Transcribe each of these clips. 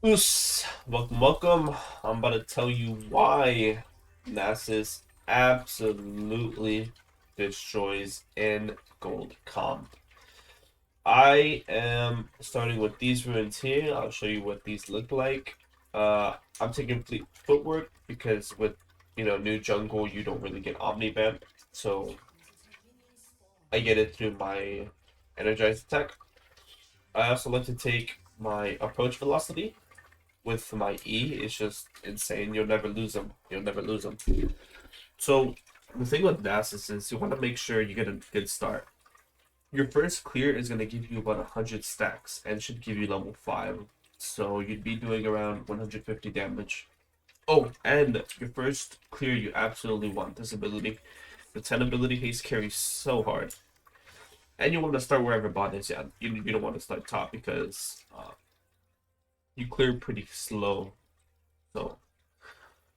Oos, welcome. I'm about to tell you why Nasus absolutely destroys in gold comp. I am starting with these runes here. I'll show you what these look like. I'm taking fleet footwork because with new jungle you don't really get omni vamp, so I get it through my energized attack. I also like to take my approach velocity with my E. It's just insane. You'll never lose them. You'll never lose them. So the thing with Nasus is you want to make sure you get a good start. Your first clear is going to give you about 100 stacks and should give you level 5. So you'd be doing around 150 damage. Oh, and your first clear you absolutely want this ability. The 10 ability haste carries so hard. And you want to start wherever bot is. Yeah, you don't want to start top because you clear pretty slow. So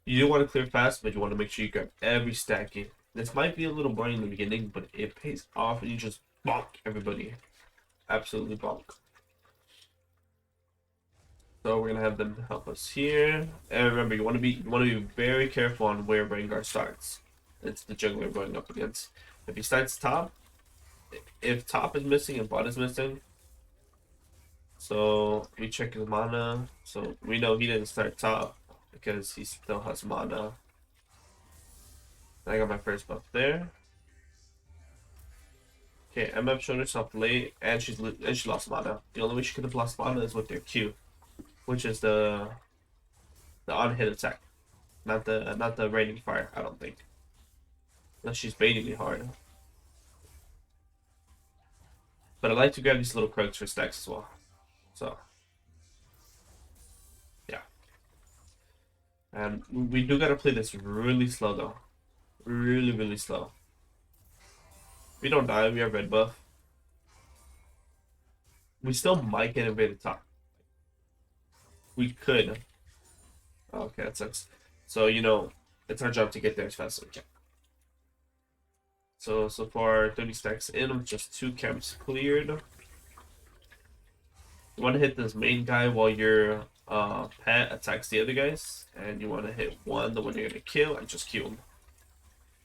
you do want to clear fast, but you want to make sure you grab every stack. This might be a little boring in the beginning, but it pays off and you just bonk everybody. Absolutely bonk. So we're gonna have them help us here. And remember, you want to be very careful on where Rengar starts. It's the jungler going up against. If he starts top, if top is missing and bot is missing, so we check his mana. So we know he didn't start top because he still has mana. I got my first buff there. Okay, MF showed herself late, and she lost mana. The only way she could have lost mana is with their Q, which is the on-hit attack, not the raining fire. I don't think, unless she's baiting me hard. But I like to grab these little quirks for stacks as well. So yeah, and we do gotta play this really slow though, really slow. If we don't die, we have red buff. We still might get invaded top. We could. Oh, okay, that sucks. So it's our job to get there as fast as we can. So far 30 stacks in with just 2 camps cleared. You want to hit this main guy while your pet attacks the other guys, and you want to hit one, the one you're gonna kill, and just kill him.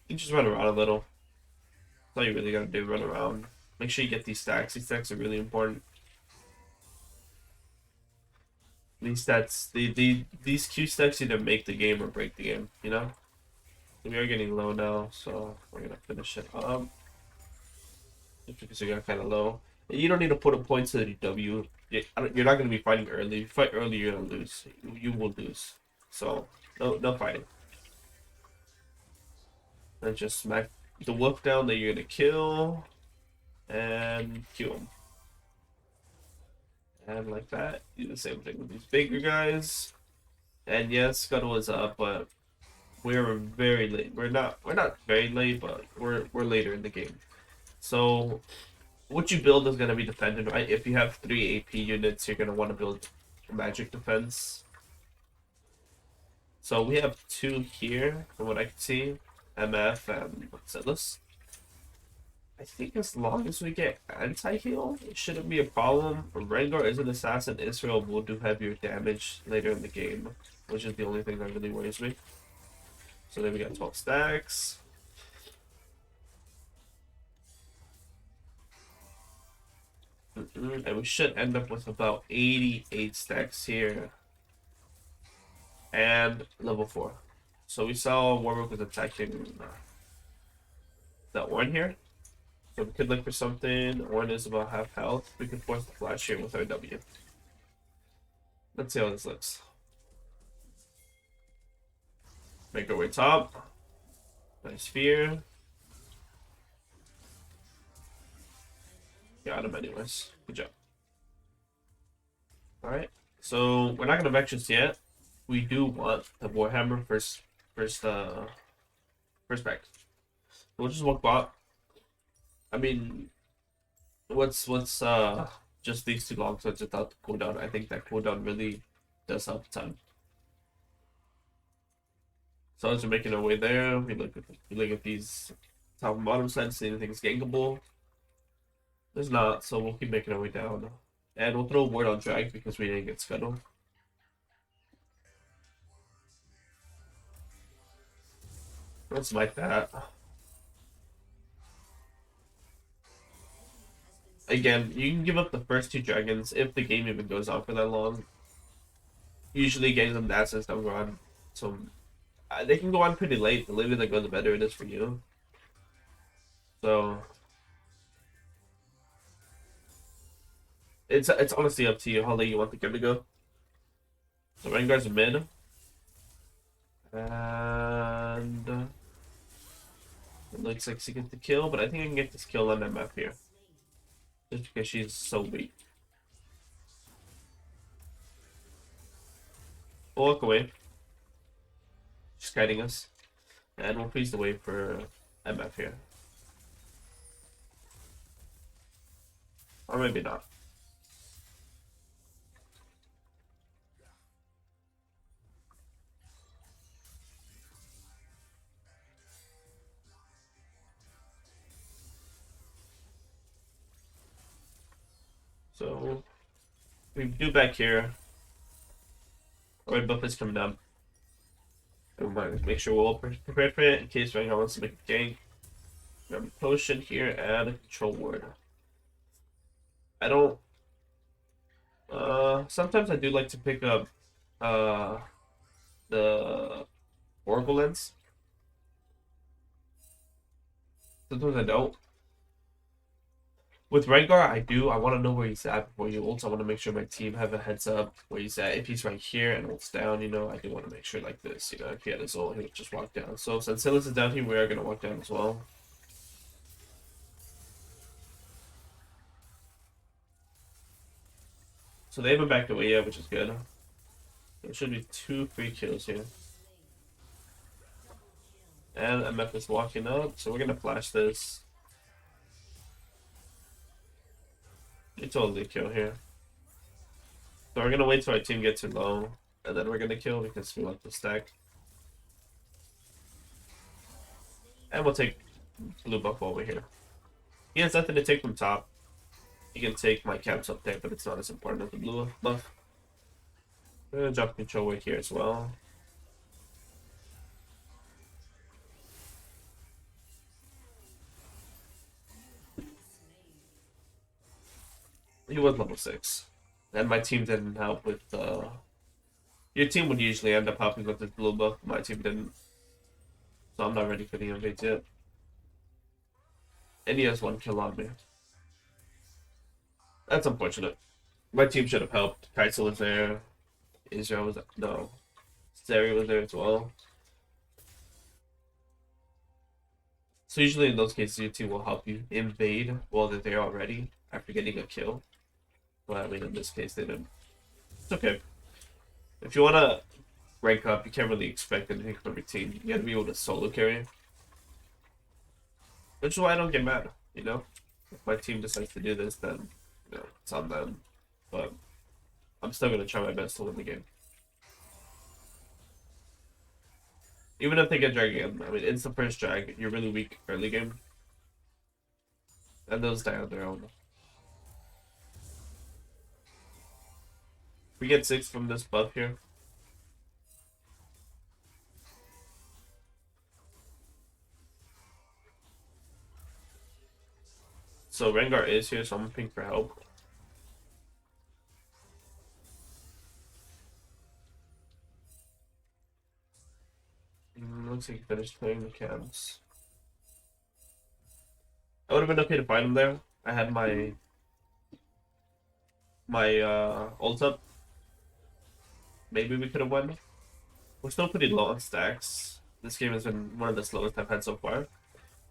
You can just run around a little. That's all you really gotta do, run around. Make sure you get these stacks. These stacks are really important. These stats, these Q stacks either make the game or break the game. We are getting low now, so we're gonna finish it up. Just because we got kind of low. You don't need to put a point to the W. You're not gonna be fighting early. If you fight early, you're gonna lose. You will lose. So no fighting. And just smack the wolf down that you're gonna kill, and kill him. And like that, do the same thing with these bigger guys. And yes, Scuttle is up, but we're very late. We're not very late, but we're later in the game. So what you build is gonna be dependent, right? If you have 3 AP units, you're gonna want to build magic defense. So we have 2 here, from what I can see. MF and Silas. I think as long as we get anti-heal, it shouldn't be a problem. Rengar is an assassin. Israel will do heavier damage later in the game, which is the only thing that really worries me. So then we got 12 stacks. And we should end up with about 88 stacks here. And level 4. So we saw Warwick was attacking the Ornn here. So we could look for something. Ornn is about half health. We could force the flash here with our W. Let's see how this looks. Make our way top. Nice sphere. Got him anyways. Good job. Alright. So we're not gonna vex just yet. We do want the Warhammer first back. We'll just walk bot. I mean, what's just these 2 long swords without the cooldown? I think that cooldown really does help a ton. So as we're making our way there, we look at these top and bottom sides, see anything's gankable. There's not, so we'll keep making our way down. And we'll throw a word on drag because we didn't get scuttle. Let's like that. Again, you can give up the first two dragons if the game even goes on for that long. Usually getting them Nasus don't go on, so they can go on pretty late. The later they go, the better it is for you. So it's honestly up to you how late you want the game to go. So Rengar's a mid. And it looks like she gets the kill, but I think I can get this kill on MF here. Just because she's so weak. We'll walk away. She's guiding us. And we'll freeze the way for MF here. Or maybe not. So we do back here. Alright, buff is coming down. And we might make sure we're all prepared for it in case Rengar wants to make a gank. Grab a potion here, add a control ward. I don't sometimes I do like to pick up the Oracle lens. Sometimes I don't. With Rengar, I do. I want to know where he's at before he ults. I want to make sure my team have a heads up where he's at. If he's right here and ults down, you know, I do want to make sure like this. You know, if he had his ult, he would just walk down. So since Silas is down here, we are going to walk down as well. So they haven't backed away yet, which is good. There should be 2 free kills here. And MF is walking up, so we're going to flash this. It's totally kill here. So we're gonna wait till our team gets too low, and then we're gonna kill because we want the stack. And we'll take blue buff over here. He has nothing to take from top. He can take my camps up there, but it's not as important as the blue buff. We're gonna drop control right here as well. He was level 6. And my team didn't help with your team would usually end up helping with this blue buff. My team didn't. So I'm not ready for the invades yet. And he has 1 kill on me. That's unfortunate. My team should have helped. Kaisa was there. Israel was no. Zeri was there as well. So usually in those cases your team will help you invade while they're there already after getting a kill. Well, I mean, in this case, they didn't. It's okay. If you want to rank up, you can't really expect anything from your team. You gotta be able to solo carry. Which is why I don't get mad, you know? If my team decides to do this, then, you know, it's on them. But I'm still gonna try my best to win the game. Even if they get drag again, I mean, it's the first drag. You're really weak early game. And those die on their own. We get 6 from this buff here. So Rengar is here, so I'm looking for help. Looks like he finished playing the camps. I would have been okay to find him there. I had my ult up. Maybe we could have won. We're still pretty low on stacks. This game has been one of the slowest I've had so far.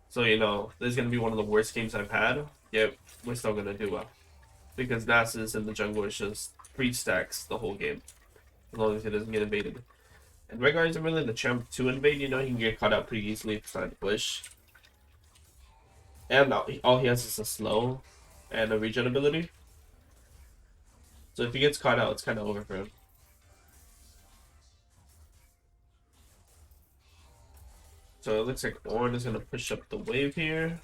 So, you know, this is going to be one of the worst games I've had. Yet, we're still going to do well. Because Nasus in the jungle is just 3 stacks the whole game. As long as he doesn't get invaded. And Rengar isn't really the champ to invade. You know, he can get caught out pretty easily if he's trying to push. And all he has is a slow and a regen ability. So if he gets caught out, it's kind of over for him. So it looks like Ornn is going to push up the wave here.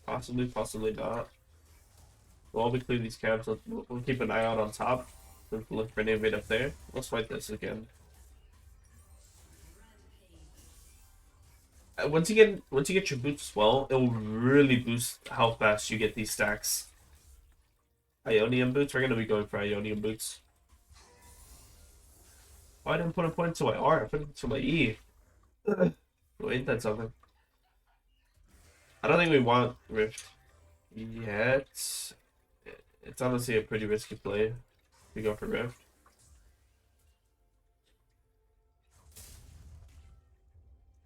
Possibly, possibly not. While we clear these camps, we'll keep an eye out on top. We'll look for an invade up there. Let's fight this again. Once you get your boots as well, it will really boost how fast you get these stacks. Ionian boots. We're gonna be going for Ionian boots. Oh, I didn't put a point to my R. I put it to my E. Wait, that's something. I don't think we want Rift yet. It's honestly a pretty risky play if we go for Rift.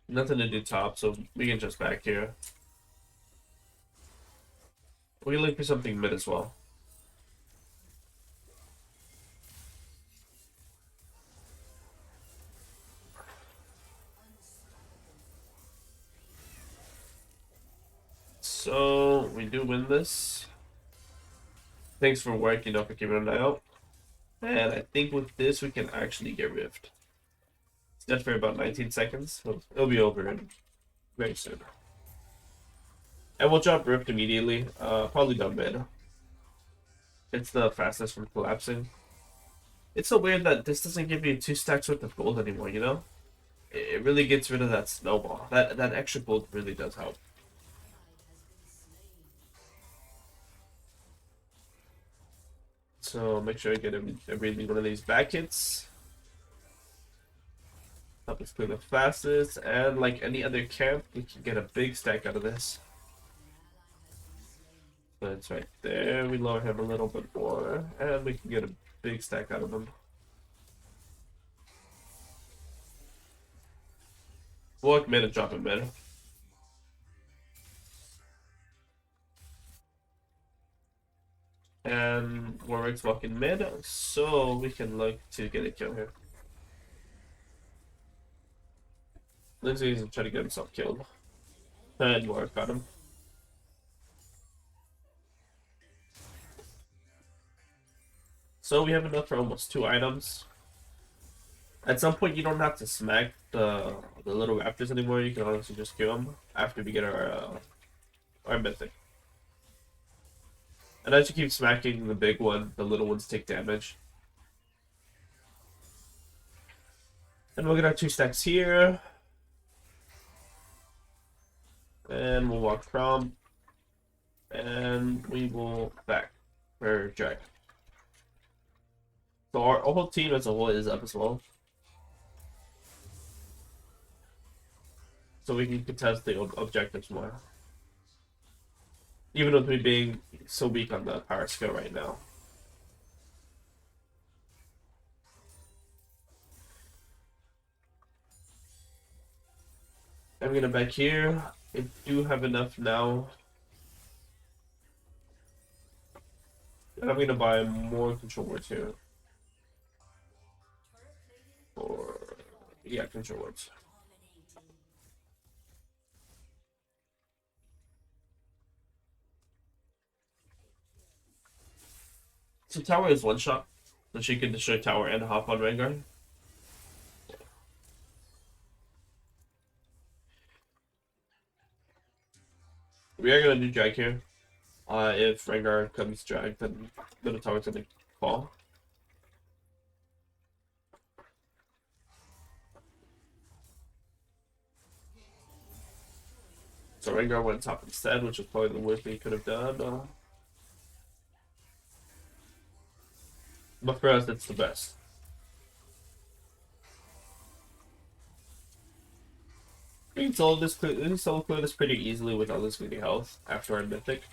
Nothing to do top, so we can just back here. We can look for something mid as well. So we do win this. Thanks for working up for keeping an eye out. And I think with this we can actually get Rift. It's dead for about 19 seconds. So it'll be over in very soon. And we'll drop Rift immediately. Probably down mid. It's the fastest from collapsing. It's so weird that this doesn't give you 2 stacks worth of gold anymore, you know? It really gets rid of that snowball. That extra gold really does help. So make sure I get every one of these back hits. Help us clear the fastest, and like any other camp, we can get a big stack out of this. So it's right there. We lower him a little bit more, and we can get a big stack out of him. We'll walk mid and drop him mid. And Warwick's walking mid, so we can look to get a kill here. Looks like he's gonna try to get himself killed. And Warwick got him. So we have enough for almost 2 items. At some point, you don't have to smack the little raptors anymore. You can honestly just kill them after we get our mythic. And as you keep smacking the big one, the little ones take damage. And we'll get our 2 stacks here. And we'll walk from. And we will back for drag. So our whole team as a whole is up as well. So we can contest the objectives more. Even with me being so weak on the power skill right now. I'm gonna back here. I do have enough now. And I'm gonna buy more control words here. Or yeah, control words. So tower is one shot, so she can destroy tower and hop on Rengar. We are gonna do drag here. If Rengar comes drag, then the tower's gonna fall. So Rengar went top instead, which was probably the worst thing he could have done. But for us, that's the best. We can solo clear this pretty easily with all this greedy health after our mythic.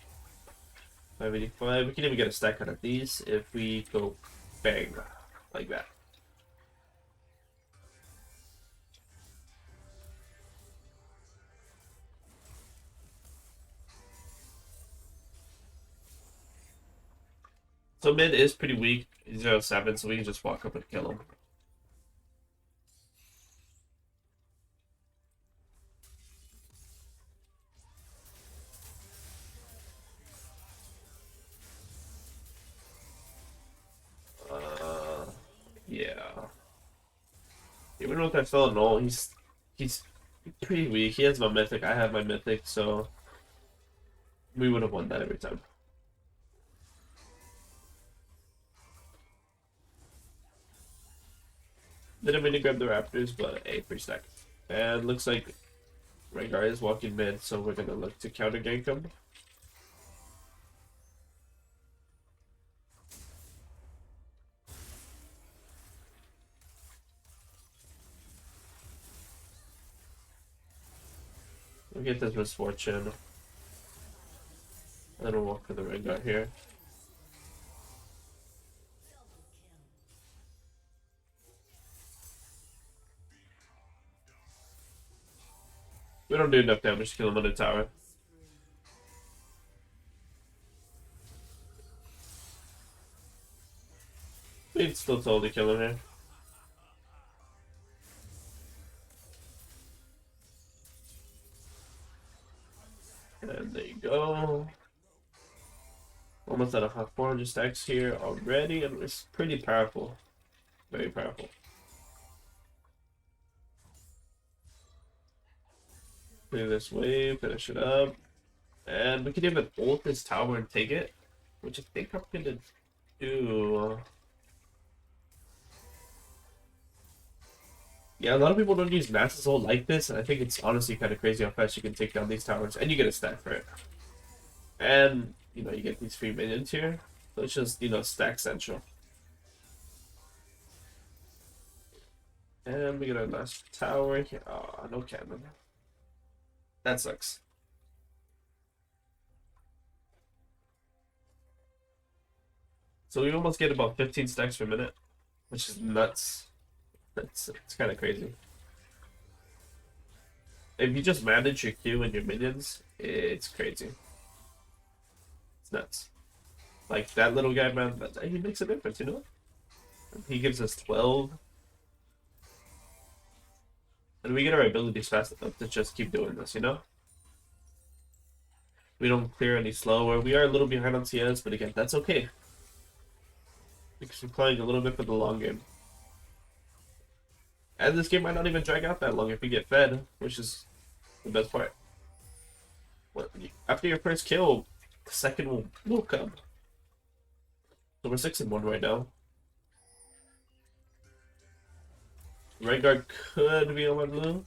585. We can even get a stack out of these if we go bang like that. So mid is pretty weak, 0-7, so we can just walk up and kill him. Yeah. Even with that fellow null, he's pretty weak. He has my mythic, I have my mythic, so we would have won that every time. Didn't mean to grab the raptors, but a free stack. And looks like Rengar is walking mid, so we're gonna look to counter gank him. We get this misfortune. I don't walk for the Rengar here. We don't do enough damage to kill him on the tower. We'd still totally kill him here. And there you go. Almost at 400 stacks here already, and it's pretty powerful. Very powerful. Play this wave, finish it up. And we can even ult this tower and take it, which I think I'm gonna do. Yeah, a lot of people don't use Nasus ult like this, and I think it's honestly kind of crazy how fast you can take down these towers, and you get a stack for it. And, you know, you get these free minions here, so it's just, you know, stack central. And we get our last tower here. Oh, no cannon. That sucks. So we almost get about 15 stacks per minute, which is nuts. It's kind of crazy. If you just manage your Q and your minions, it's crazy. It's nuts. Like that little guy, man, he makes a difference, you know? He gives us 12. And we get our abilities fast enough to just keep doing this, you know? We don't clear any slower. We are a little behind on CS, but again, that's okay. Because we're playing a little bit for the long game. And this game might not even drag out that long if we get fed, which is the best part. After your first kill, the second will come. So we're 6-1 right now. Rengar could be on my blue.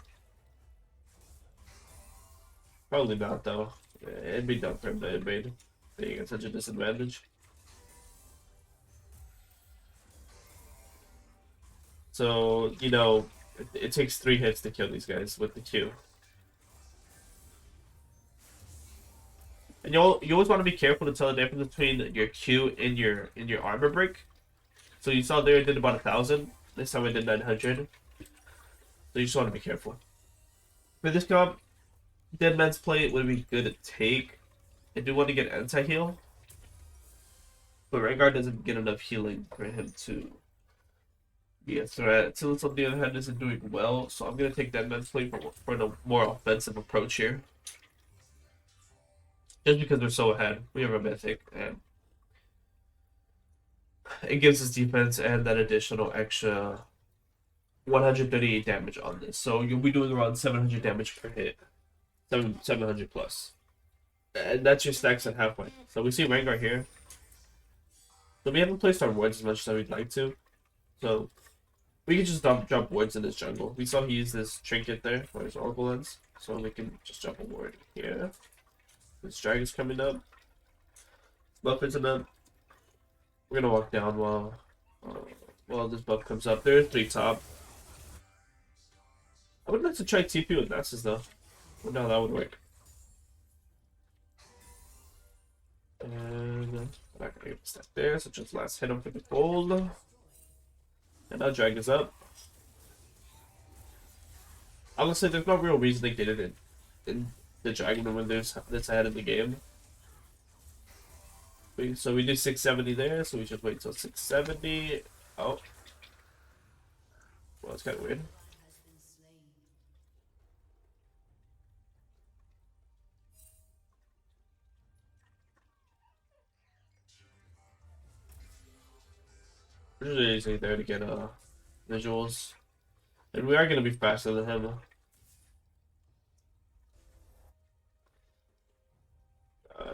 Probably not though. It'd be dumb for him to invade. Being at such a disadvantage. So, you know, it takes 3 hits to kill these guys with the Q. And you always want to be careful to tell the difference between your Q and your armor break. So you saw there it did about 1,000. This time it did 900. So you just want to be careful. For this comp, Dead Man's Plate would be good to take. I do want to get anti-heal. But Rengar doesn't get enough healing for him to be a threat. Tillis on the other hand isn't doing well, so I'm going to take Dead Man's Plate for a more offensive approach here. Just because we're so ahead. We have a mythic, and it gives us defense and that additional extra 138 damage on this. So you'll be doing around 700 damage per hit. 700 plus. And that's your stacks at halfway. So we see Rengar here. So we haven't placed our wards as much as we'd like to. So we can just drop wards in his jungle. We saw he used this trinket there for his Oracle Lens. So we can just drop a ward here. This dragon's coming up. Buff isn't up. We're gonna walk down while this buff comes up. There's 3 top. I would like to try TP with Nasus though. I wonder how that would work. And I'm not gonna get a step there, so just last hit him for the gold. And now drag is up. Honestly, there's no real reason they did it in the dragon when there's this ahead of the game. So we do 670 there, so we should wait till 670. Oh. Well, it's kind of weird. We're just easily there to get visuals. And we are going to be faster than him.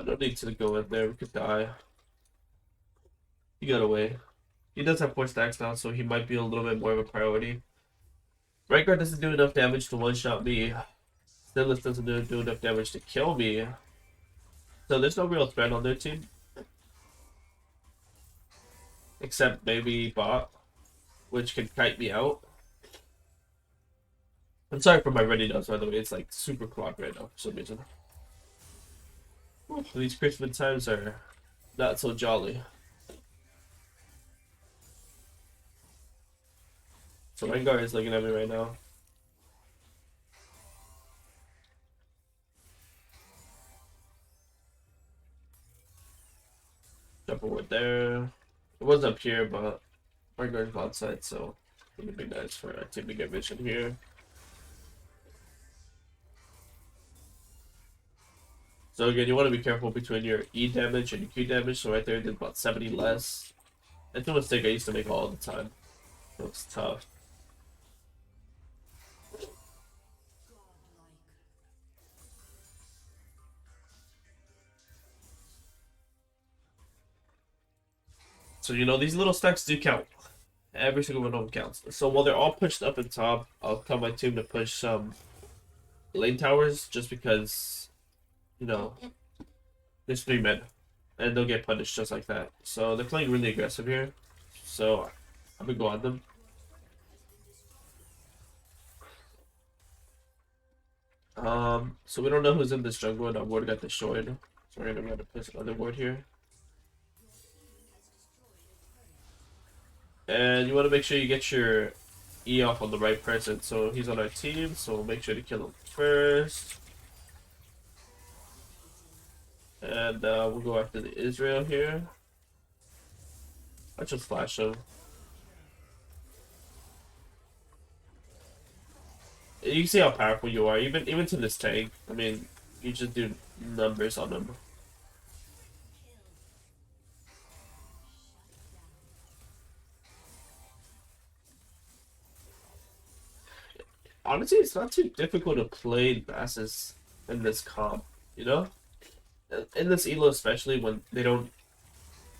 No need to go in there, we could die. He got away. He does have 4 stacks now, so he might be a little bit more of a priority. Rengar doesn't do enough damage to one-shot me. Still, this doesn't do enough damage to kill me. So there's no real threat on their team. Except maybe bot, which can kite me out. I'm sorry for my ready nose, by the way. It's like super clogged right now for some reason. These Christmas times are not so jolly. So Rengar is looking at me right now. Jump over there. It was up here, but Rengar's outside, so it would be nice for our team to get vision here. So again, you want to be careful between your E damage and your Q damage. So right there, it did about 70 less. It's a mistake I used to make all the time. So it's tough. So you know, these little stacks do count. Every single one of them counts. So while they're all pushed up and top, I'll tell my team to push some lane towers just because, you know, there's 3 men. And they'll get punished just like that. So they're playing really aggressive here. So I'm gonna go on them. So we don't know who's in this jungle and our ward got destroyed. So we're gonna place another ward here. And you want to make sure you get your E off on the right person. So he's on our team, so we'll make sure to kill him first. And we'll go after the Israel here. I'll just flash him. You can see how powerful you are, even to this tank. I mean, you just do numbers on them. Honestly, it's not too difficult to play Nasus in this comp, you know? In this ELO especially, when they don't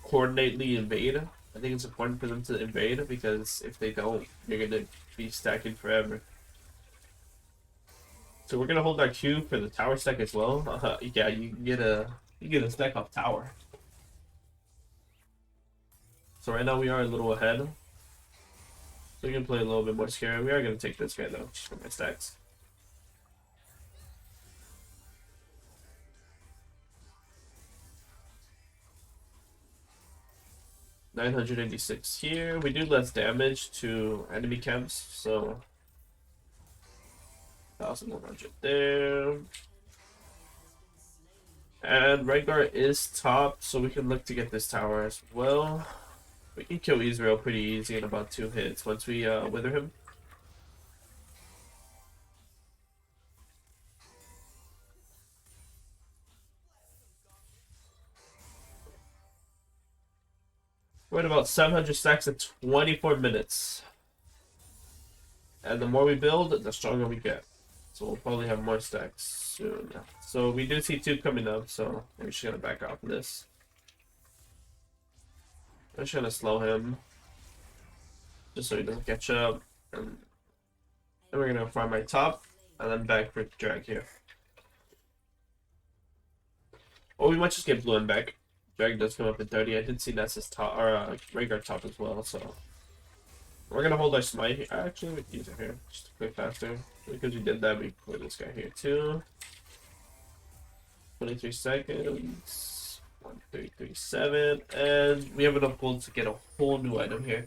coordinately invade, I think it's important for them to invade, because if they don't, you're gonna be stacking forever. So we're gonna hold our Q for the tower stack as well. Yeah, you can get a stack off tower. So right now we are a little ahead. So we can play a little bit more scary. We are gonna take this guy though, just for my stacks. $986 here. We do less damage to enemy camps, so 1,100 there. And Rengar is top, so we can look to get this tower as well. We can kill Israel pretty easy in about 2 hits once we wither him. We're at about 700 stacks in 24 minutes. And the more we build, the stronger we get. So we'll probably have more stacks soon. So we do see 2 coming up, so we're just gonna back off this. I'm just gonna slow him, just so he doesn't catch up. And then we're gonna farm my top, and then back for drag here. Or we might just get blue and back. Drag does come up at 30. I did see Nasus top, or Rengar top as well, so we're gonna hold our smite here. Actually, we can use it here just to play faster. Because we did that, we put this guy here too. 23 seconds. 1337, and we have enough gold to get a whole new item here.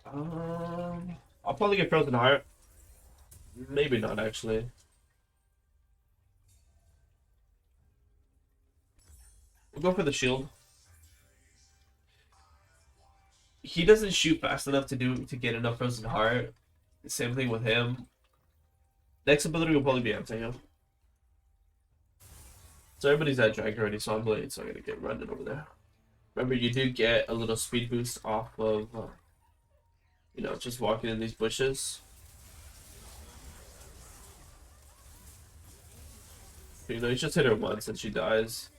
I'll probably get Frozen Heart. Maybe not actually. We'll go for the shield. He doesn't shoot fast enough to get enough Frozen Heart. Same thing with him. Next ability will probably be anti-heal. So everybody's at drag already, so I'm late, so I'm gonna get running over there. Remember, you do get a little speed boost off of, you know, just walking in these bushes. You know, you just hit her once and she dies.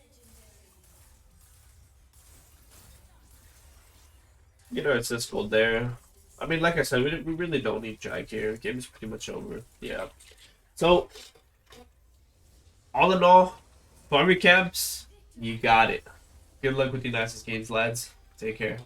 Get our assist gold there. I mean, like I said, we really don't need Drag here. Game is pretty much over. Yeah. So, all in all, farming camps, you got it. Good luck with your nicest games, lads. Take care.